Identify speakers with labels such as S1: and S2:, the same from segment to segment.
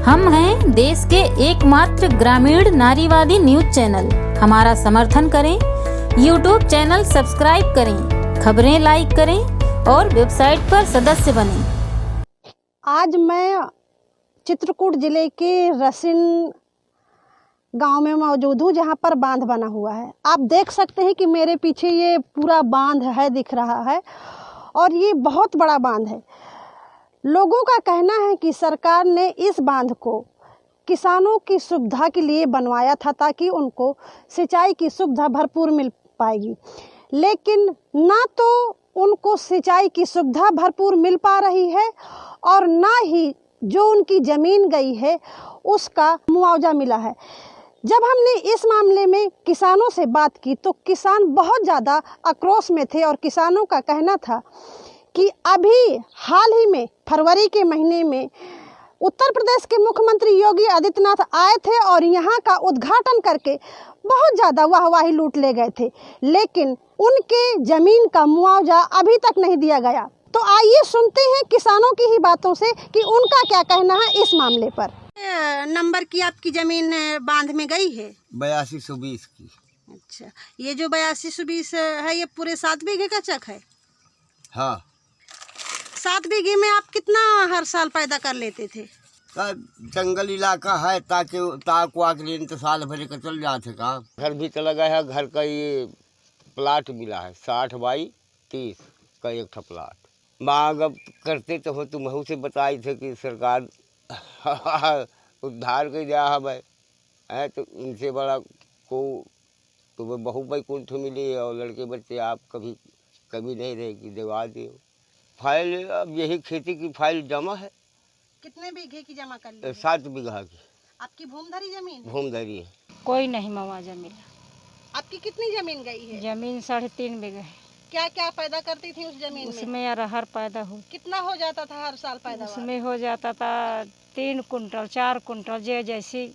S1: हम हैं देश के एकमात्र ग्रामीण नारीवादी न्यूज चैनल। हमारा समर्थन करें, यूट्यूब चैनल सब्सक्राइब करें, खबरें लाइक करें और वेबसाइट पर सदस्य बनें।
S2: आज मैं चित्रकूट जिले के रसिन गांव में मौजूद हूँ, जहाँ पर बांध बना हुआ है। आप देख सकते हैं कि मेरे पीछे ये पूरा बांध है, दिख रहा है, और ये बहुत बड़ा बांध है। लोगों का कहना है कि सरकार ने इस बांध को किसानों की सुविधा के लिए बनवाया था, ताकि उनको सिंचाई की सुविधा भरपूर मिल पाएगी, लेकिन ना तो उनको सिंचाई की सुविधा भरपूर मिल पा रही है और ना ही जो उनकी ज़मीन गई है उसका मुआवजा मिला है। जब हमने इस मामले में किसानों से बात की तो किसान बहुत ज़्यादा आक्रोश में थे और किसानों का कहना था कि अभी हाल ही में फरवरी के महीने में उत्तर प्रदेश के मुख्यमंत्री योगी आदित्यनाथ आए थे और यहाँ का उद्घाटन करके बहुत ज़्यादा वाहवाही लूट ले गए थे, लेकिन उनके ज़मीन का मुआवजा अभी तक नहीं दिया गया। तो आइए सुनते हैं किसानों की ही बातों से कि उनका क्या कहना है इस मामले पर। नंबर की आपकी ज़मीन बांध में गई है
S3: 8220 की।
S2: अच्छा, ये जो 8220 है ये पूरे 7 बीघे का चक है?
S3: हाँ।
S2: 7 बीघे में आप कितना हर साल पैदा कर लेते थे?
S3: जंगल इलाका है, ताकि ताकुआ के लिए तो साल भर का चल जाते का। घर भी चला गया है, घर का ये प्लाट मिला है 60 बाई 30 का एक ठा प्लाट। मांग अब करते तो हो, तुम से बताई थे कि सरकार उद्धार कर दिया है, तो उनसे बड़ा को तो बहू भाई कुंठ मिली और लड़के बच्चे आप कभी नहीं रहेगी, दिवा दियो। फाइल अब यही खेती की फाइल जमा है।
S2: कितने बीघे की जमा कर ली?
S3: 7 बीघा की।
S2: आपकी भूमधरी जमीन?
S3: भूमधरी है।
S4: कोई नहीं मुआवजा मिला।
S2: आपकी कितनी जमीन गई है?
S4: जमीन 3.5 बीघे है।
S2: क्या क्या पैदा करती थी उस जमीन में?
S4: उसमें अरहर पैदा हो।
S2: कितना हो जाता था हर साल पैदावार?
S4: उसमें हो जाता था 3 कुंटल 4 कुंटल, जैसी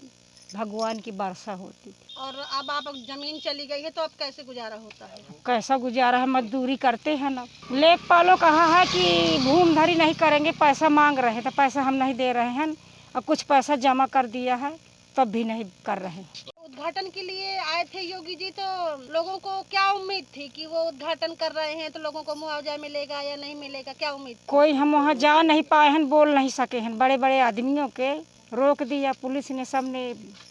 S4: भगवान की वर्षा होती थी।
S2: और अब आप जमीन चली गई है तो अब कैसे गुजारा होता है?
S4: कैसा गुजारा है, मजदूरी करते हैं ना। लेखपालों कहा है कि भूमधरी नहीं करेंगे, पैसा मांग रहे हैं तो पैसा हम नहीं दे रहे हैं, और कुछ पैसा जमा कर दिया है तब भी नहीं कर रहे हैं।
S2: उद्घाटन के लिए आए थे योगी जी, तो लोगों को क्या उम्मीद थी कि वो उद्घाटन कर रहे हैं तो लोगों को मुआवजा मिलेगा या नहीं मिलेगा, क्या उम्मीद?
S4: कोई हम वहाँ जा नहीं पाए हैं, बोल नहीं सके हैं। बड़े बड़े आदमियों के रोक दिया पुलिस ने, सबने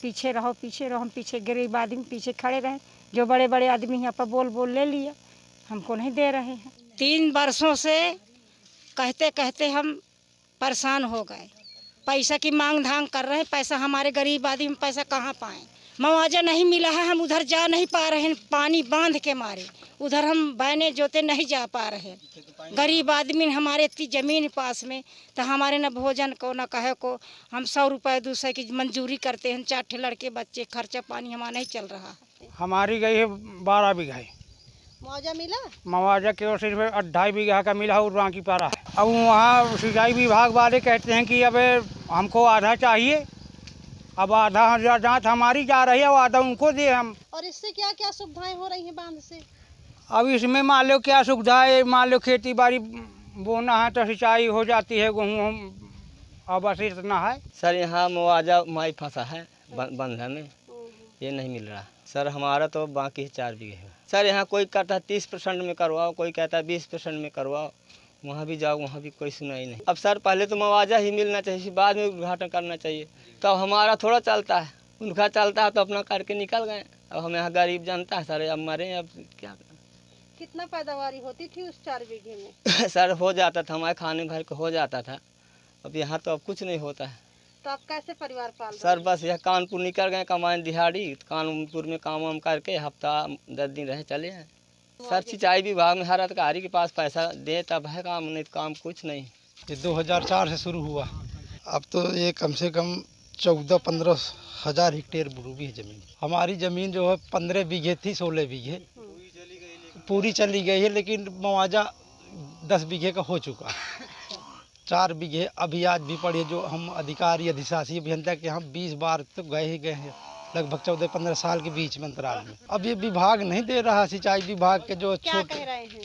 S4: पीछे रहो पीछे रहो। हम पीछे, गरीब आदमी पीछे खड़े रहे, जो बड़े बड़े आदमी यहाँ पर बोल ले लिया, हमको नहीं दे रहे हैं। 3 वर्षों से कहते कहते हम परेशान हो गए। पैसा की मांग धांग कर रहे हैं, पैसा हमारे गरीब आदमी पैसा कहाँ पाएँ? मुआवजा नहीं मिला है, हम उधर जा नहीं पा रहे हैं, पानी बांध के मारे उधर हम बहने जोते नहीं जा पा रहे हैं। गरीब आदमी हमारे इतनी ज़मीन पास में, तो हमारे न भोजन को न कहे को। हम 100 रुपये 200 की मंजूरी करते हैं, 4 लड़के बच्चे, खर्चा पानी हमारा नहीं चल रहा है।
S5: हमारी गई है 12 बीघा।
S2: मुआवजा मिला?
S5: मुआवजा केवल सिर्फ 2.5 बीघा का मिला और बाकी पारा है। अब वहाँ सिंचाई विभाग वाले कहते हैं कि अब हमको आधा चाहिए, अब आधा जाँच हमारी जा रही है और आधा उनको दे हम।
S2: और इससे क्या क्या सुविधाएं हो रही हैं बांध से?
S5: अब इसमें मान लो क्या सुविधा है, मान लो खेती बाड़ी बोना है तो सिंचाई हो जाती है, गेहूँ, अब बस इतना है।
S6: सर यहाँ मुआवजा माई फंसा है बंधन में, ये नहीं मिल रहा। सर हमारा तो बाकी 4 बीघे है। सर यहाँ कोई कहता है 30% में करवाओ, कोई कहता है 20% में करवाओ, वहाँ भी जाओ, वहाँ भी कोई सुनाई नहीं। अब सर पहले तो मुआवजा ही मिलना चाहिए, बाद में उद्घाटन करना चाहिए। तो हमारा थोड़ा चलता है, उनका चलता है तो अपना करके निकल गए। अब हम यहाँ गरीब जनता है सर, अब मरे, अब क्या करें।
S2: कितना पैदावारी होती थी उस 4 बीघे में?
S6: सर हो जाता था, हमारे खाने भर को हो जाता था। अब यहाँ तो अब कुछ नहीं होता है।
S2: तो आप कैसे परिवार पाल रहे
S6: सर बस यह कानपुर निकल गए कमाएं दिहाड़ी, कानपुर में काम वाम करके हफ्ता 10 दिन रहे चले हैं। सर सिंचाई विभाग में हर अधिकारी के पास पैसा दे तब है काम, नहीं काम कुछ नहीं।
S7: ये 2004 से शुरू हुआ, अब तो ये कम से कम 14-15 हज़ार हेक्टेयर भी है ज़मीन। हमारी ज़मीन जो है 15 बीघे थी, 16 बीघे पूरी चली गई है, लेकिन मुआवजा 10 बीघे का हो चुका है। 4 बीघे अभी आज भी पड़े, जो हम अधिकारी अधिशासी अभियंता के हम 20 बार तो गए ही गए हैं, लगभग 14-15 साल के बीच में अंतराल में। अब ये विभाग नहीं दे रहा, सिंचाई विभाग के जो
S2: क्या कह रहे हैं?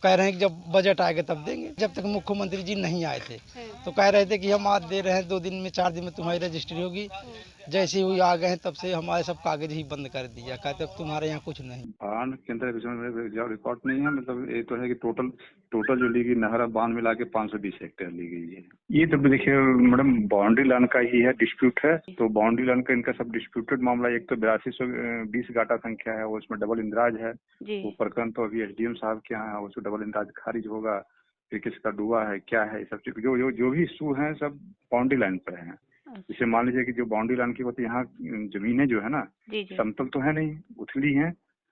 S7: कह रहे हैं कि जब बजट आएगा तब देंगे। जब तक मुख्यमंत्री जी नहीं आए थे तो कह रहे थे कि हम आज दे रहे हैं, 2 दिन में 4 दिन में तुम्हारी रजिस्ट्री होगी। जैसे ही आ गए हैं तब से हमारे सब कागज ही बंद कर दिया, कहते अब तुम्हारे यहाँ कुछ नहीं।
S8: बाढ़ के अंदर रिकॉर्ड नहीं है, मतलब ये तो है कि टोटल जो ली गई नहर बांध मिला के 520 हेक्टेयर ली गई है। ये तो देखिए मैडम बाउंड्री लाइन का ही है, डिस्प्यूट है, तो बाउंड्री लाइन का इनका सब डिस्प्यूटेड मामला। एक तो 8220 गाटा संख्या है, उसमें डबल इंदराज है, वो प्रकरण तो अभी एसडीएम साहब के यहाँ है, उसमें डबल इंदराज खारिज होगा, फिर किसका डूबा है क्या है, सब चीज जो भी इशू है सब बाउंड्री लाइन पर है। जैसे मान लीजिए कि जो बाउंड्री लाइन की होती है, यहाँ जमीनें जो है ना समतल तो है नहीं, उथली है,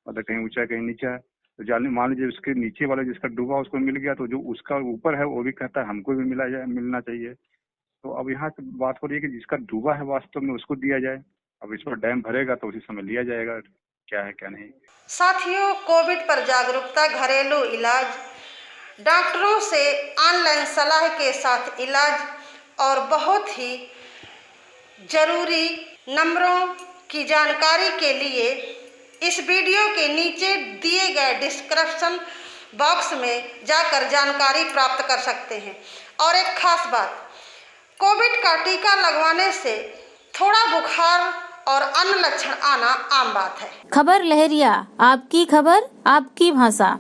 S8: मतलब कहीं ऊंचा कहीं नीचा है। तो जाने मान लीजिए उसके नीचे वाला जिसका डूबा उसको मिल गया, तो जो उसका ऊपर है वो भी कहता है हमको भी मिलना चाहिए। तो अब यहाँ से बात हो रही है कि जिसका डूबा है वास्तव में उसको दिया जाए। अब इस पर डैम भरेगा तो उसी समय लिया जाएगा, क्या है क्या नहीं।
S2: साथियों, कोविड पर जागरूकता, घरेलू इलाज, डॉक्टरों से ऑनलाइन सलाह के साथ इलाज और बहुत ही जरूरी नंबरों की जानकारी के लिए इस वीडियो के नीचे दिए गए डिस्क्रिप्शन बॉक्स में जाकर जानकारी प्राप्त कर सकते हैं। और एक खास बात, कोविड का टीका लगवाने से थोड़ा बुखार और अन्य लक्षण आना आम बात है।
S1: खबर लहरिया, आपकी खबर आपकी भाषा।